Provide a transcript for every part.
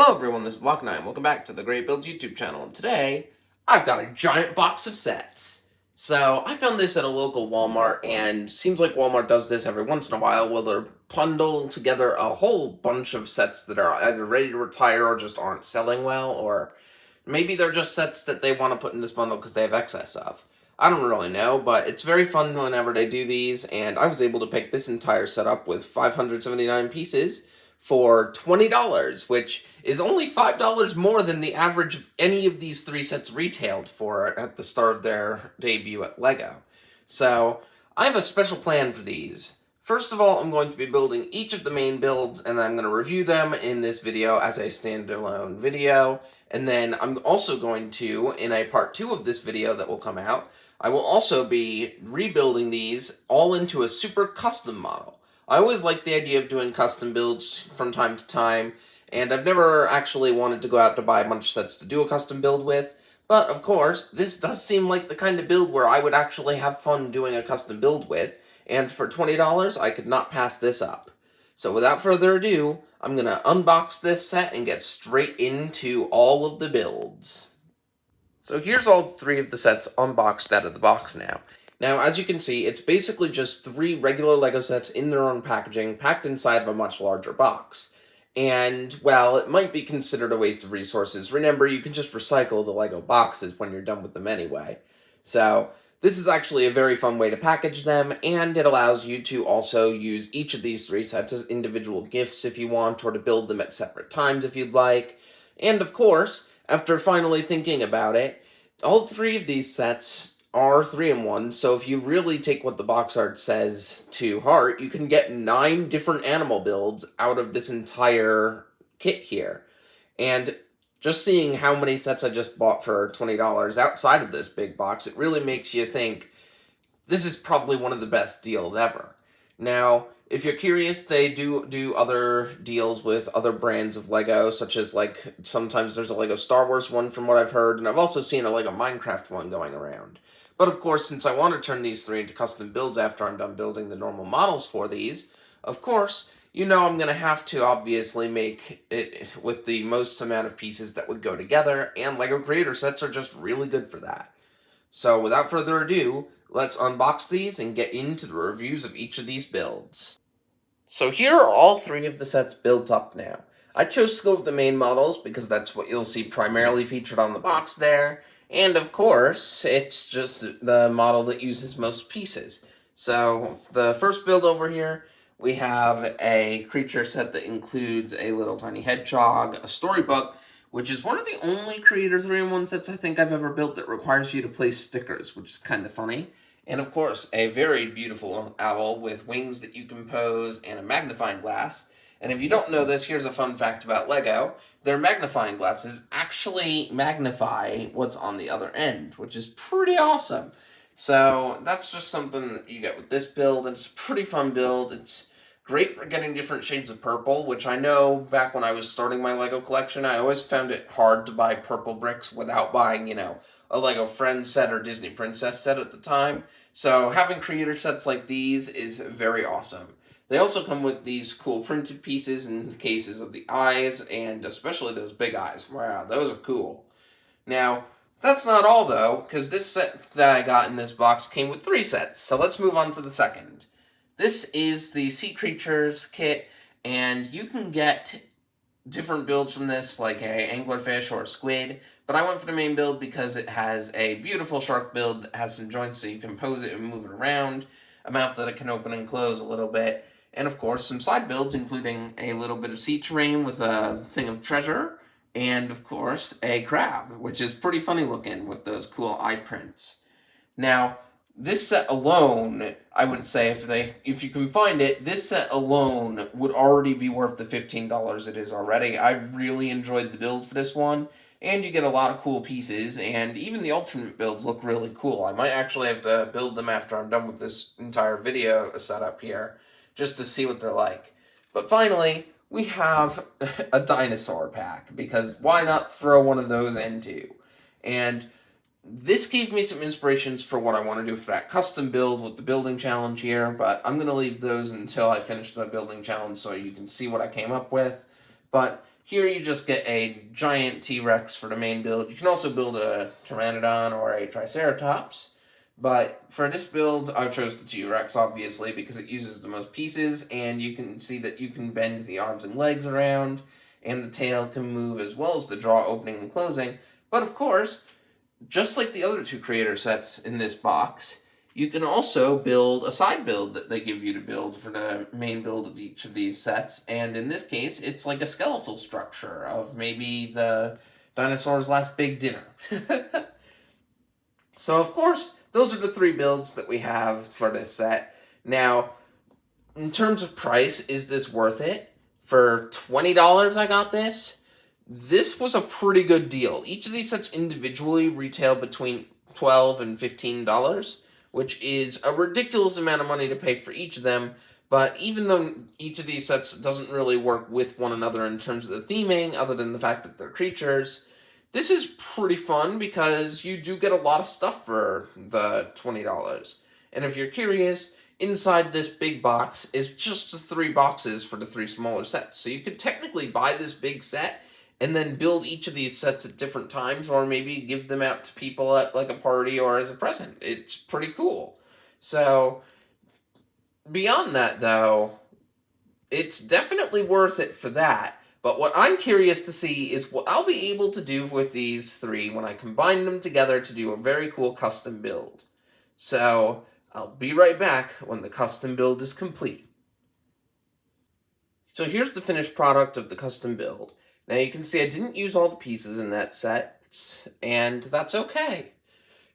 Hello everyone, this is Lock9. Welcome back to the Great Build YouTube channel, and today I've got a giant box of sets. So I found this at a local Walmart, and seems like Walmart does this every once in a while, where they'll bundle together a whole bunch of sets that are either ready to retire or just aren't selling well, or maybe they're just sets that they want to put in this bundle because they have excess of. I don't really know, but it's very fun whenever they do these, and I was able to pick this entire setup with 579 pieces for $20, which is only $5 more than the average of any of these three sets retailed for at the start of their debut at LEGO. So, I have a special plan for these. First of all, I'm going to be building each of the main builds, and I'm going to review them in this video as a standalone video. And then I'm also going to, in a part 2 of this video that will come out, I will also be rebuilding these all into a super custom model. I always like the idea of doing custom builds from time to time, and I've never actually wanted to go out to buy a bunch of sets to do a custom build with, but of course, this does seem like the kind of build where I would actually have fun doing a custom build with, and for $20, I could not pass this up. So without further ado, I'm going to unbox this set and get straight into all of the builds. So here's all three of the sets unboxed out of the box now. Now, as you can see, it's basically just 3 regular LEGO sets in their own packaging, packed inside of a much larger box. And, well, it might be considered a waste of resources. Remember, you can just recycle the LEGO boxes when you're done with them anyway. So, this is actually a very fun way to package them, and it allows you to also use each of these 3 sets as individual gifts if you want, or to build them at separate times if you'd like. And, of course, after finally thinking about it, all 3 of these sets are 3-in-1, so if you really take what the box art says to heart, you can get 9 different animal builds out of this entire kit here. And just seeing how many sets I just bought for $20 outside of this big box, it really makes you think this is probably one of the best deals ever. Now, if you're curious, they do other deals with other brands of LEGO, such as, like, sometimes there's a LEGO Star Wars one from what I've heard, and I've also seen a LEGO Minecraft one going around. But of course, since I want to turn these 3 into custom builds after I'm done building the normal models for these, of course, you know I'm going to have to obviously make it with the most amount of pieces that would go together, and LEGO Creator Sets are just really good for that. So without further ado, let's unbox these and get into the reviews of each of these builds. So here are all 3 of the sets built up now. I chose to go with the main models because that's what you'll see primarily featured on the box there, and of course, it's just the model that uses most pieces. So the first build over here, we have a creature set that includes a little tiny hedgehog, a storybook, which is one of the only Creator 3-in-1 sets I think I've ever built that requires you to place stickers, which is kind of funny. And of course, a very beautiful owl with wings that you can pose and a magnifying glass. And if you don't know this, here's a fun fact about LEGO. Their magnifying glasses actually magnify what's on the other end, which is pretty awesome. So that's just something that you get with this build. It's a pretty fun build. It's great for getting different shades of purple, which I know back when I was starting my LEGO collection, I always found it hard to buy purple bricks without buying, a LEGO Friends set or Disney Princess set at the time. So having creator sets like these is very awesome. They also come with these cool printed pieces in the cases of the eyes, and especially those big eyes. Wow, those are cool. Now, that's not all though, because this set that I got in this box came with 3 sets, so let's move on to the second. This is the Sea Creatures kit, and you can get different builds from this, like a anglerfish or a squid, but I went for the main build because it has a beautiful shark build that has some joints so you can pose it and move it around, a mouth that it can open and close a little bit, and of course some side builds including a little bit of sea terrain with a thing of treasure, and of course a crab, which is pretty funny looking with those cool eye prints. Now, this set alone, I would say, if you can find it, this set alone would already be worth the $15 it is already. I really enjoyed the build for this one, and you get a lot of cool pieces, and even the alternate builds look really cool. I might actually have to build them after I'm done with this entire video setup here, just to see what they're like. But finally, we have a dinosaur pack, because why not throw one of those in too? And this gave me some inspirations for what I want to do for that custom build with the building challenge here, but I'm going to leave those until I finish the building challenge so you can see what I came up with. But Here you just get a giant T-Rex for the main build. You can also build a Pteranodon or a Triceratops. But for this build, I chose the T-Rex, obviously, because it uses the most pieces, and you can see that you can bend the arms and legs around, and the tail can move as well as the jaw opening and closing. But of course, just like the other two creator sets in this box, you can also build a side build that they give you to build for the main build of each of these sets, and in this case, it's like a skeletal structure of maybe the dinosaur's last big dinner. So, of course, those are the three builds that we have for this set. Now, in terms of price, is this worth it? For $20 I got this. This was a pretty good deal. Each of these sets individually retail between $12 and $15, which is a ridiculous amount of money to pay for each of them. But even though each of these sets doesn't really work with one another in terms of the theming, other than the fact that they're creatures, this is pretty fun because you do get a lot of stuff for the $20. And if you're curious, inside this big box is just the 3 boxes for the 3 smaller sets. So you could technically buy this big set and then build each of these sets at different times, or maybe give them out to people at like a party or as a present. It's pretty cool. So beyond that, though, it's definitely worth it for that. But what I'm curious to see is what I'll be able to do with these 3 when I combine them together to do a very cool custom build. So I'll be right back when the custom build is complete. So here's the finished product of the custom build. Now you can see I didn't use all the pieces in that set, and that's okay.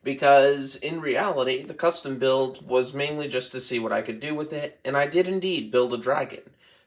Because in reality, the custom build was mainly just to see what I could do with it, and I did indeed build a dragon.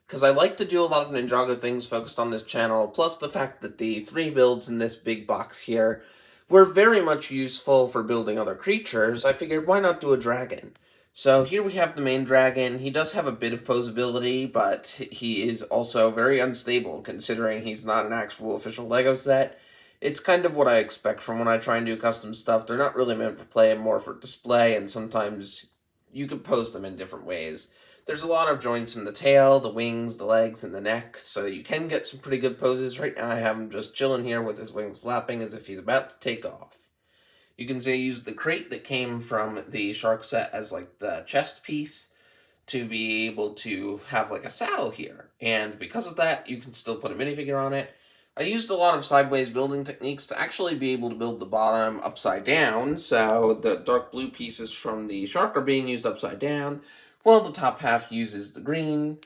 Because I like to do a lot of Ninjago things focused on this channel, plus the fact that the 3 builds in this big box here were very much useful for building other creatures, I figured why not do a dragon? So here we have the main dragon. He does have a bit of posability, but he is also very unstable considering he's not an actual official LEGO set. It's kind of what I expect from when I try and do custom stuff. They're not really meant for play, more for display, and sometimes you can pose them in different ways. There's a lot of joints in the tail, the wings, the legs, and the neck, so you can get some pretty good poses. Right now I have him just chilling here with his wings flapping as if he's about to take off. You can see I used the crate that came from the shark set as like the chest piece to be able to have like a saddle here. And because of that, you can still put a minifigure on it. I used a lot of sideways building techniques to actually be able to build the bottom upside down, so the dark blue pieces from the shark are being used upside down, while the top half uses the green.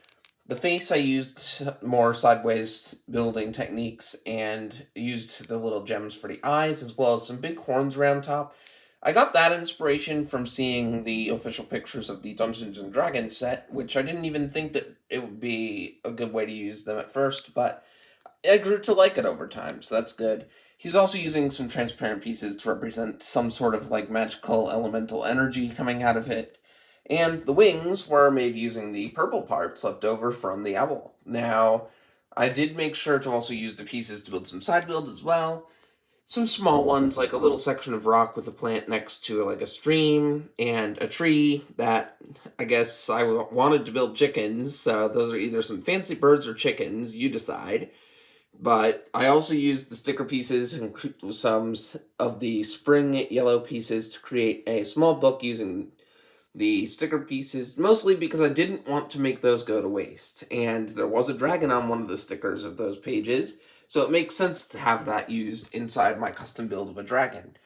The face I used more sideways building techniques and used the little gems for the eyes as well as some big horns around top. I got that inspiration from seeing the official pictures of the Dungeons & Dragons set, which I didn't even think that it would be a good way to use them at first, but I grew to like it over time, so that's good. He's also using some transparent pieces to represent some sort of like magical elemental energy coming out of it. And the wings were made using the purple parts left over from the owl. Now, I did make sure to also use the pieces to build some side builds as well. Some small ones, like a little section of rock with a plant next to like a stream, and a tree that I guess I wanted to build chickens, so those are either some fancy birds or chickens, you decide. But I also used the sticker pieces and some of the spring yellow pieces to create a small book using the sticker pieces, mostly because I didn't want to make those go to waste. And there was a dragon on one of the stickers of those pages, so it makes sense to have that used inside my custom build of a dragon.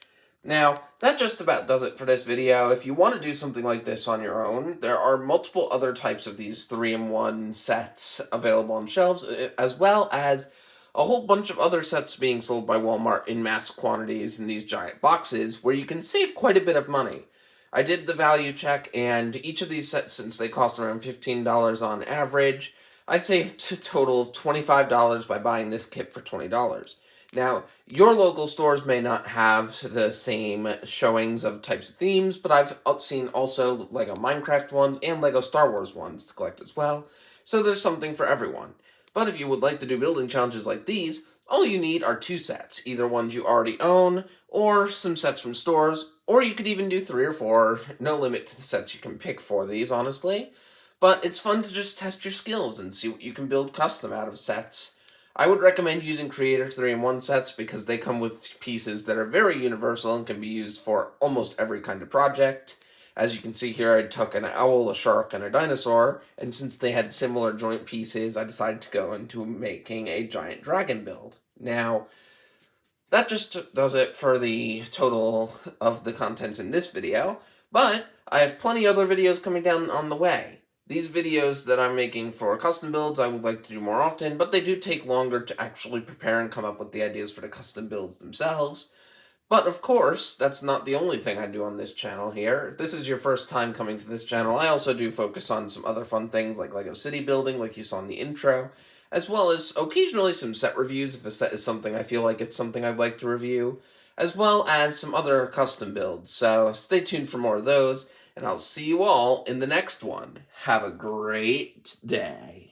Now, that just about does it for this video. If you want to do something like this on your own, there are multiple other types of these 3-in-1 sets available on shelves, as well as a whole bunch of other sets being sold by Walmart in mass quantities in these giant boxes, where you can save quite a bit of money. I did the value check, and each of these sets, since they cost around $15 on average, I saved a total of $25 by buying this kit for $20. Now, your local stores may not have the same showings of types of themes, but I've seen also LEGO Minecraft ones and LEGO Star Wars ones to collect as well, so there's something for everyone. But if you would like to do building challenges like these, all you need are 2 sets, either ones you already own, or some sets from stores, or you could even do 3 or 4, no limit to the sets you can pick for these, honestly. But it's fun to just test your skills and see what you can build custom out of sets. I would recommend using Creator 3-in-1 sets because they come with pieces that are very universal and can be used for almost every kind of project. As you can see here, I took an owl, a shark, and a dinosaur, and since they had similar joint pieces, I decided to go into making a giant dragon build. Now, that just does it for the total of the contents in this video, but I have plenty other videos coming down on the way. These videos that I'm making for custom builds I would like to do more often, but they do take longer to actually prepare and come up with the ideas for the custom builds themselves. But of course, that's not the only thing I do on this channel here. If this is your first time coming to this channel, I also do focus on some other fun things like LEGO city building, like you saw in the intro, as well as occasionally some set reviews if a set is something I feel like it's something I'd like to review, as well as some other custom builds. So stay tuned for more of those, and I'll see you all in the next one. Have a great day.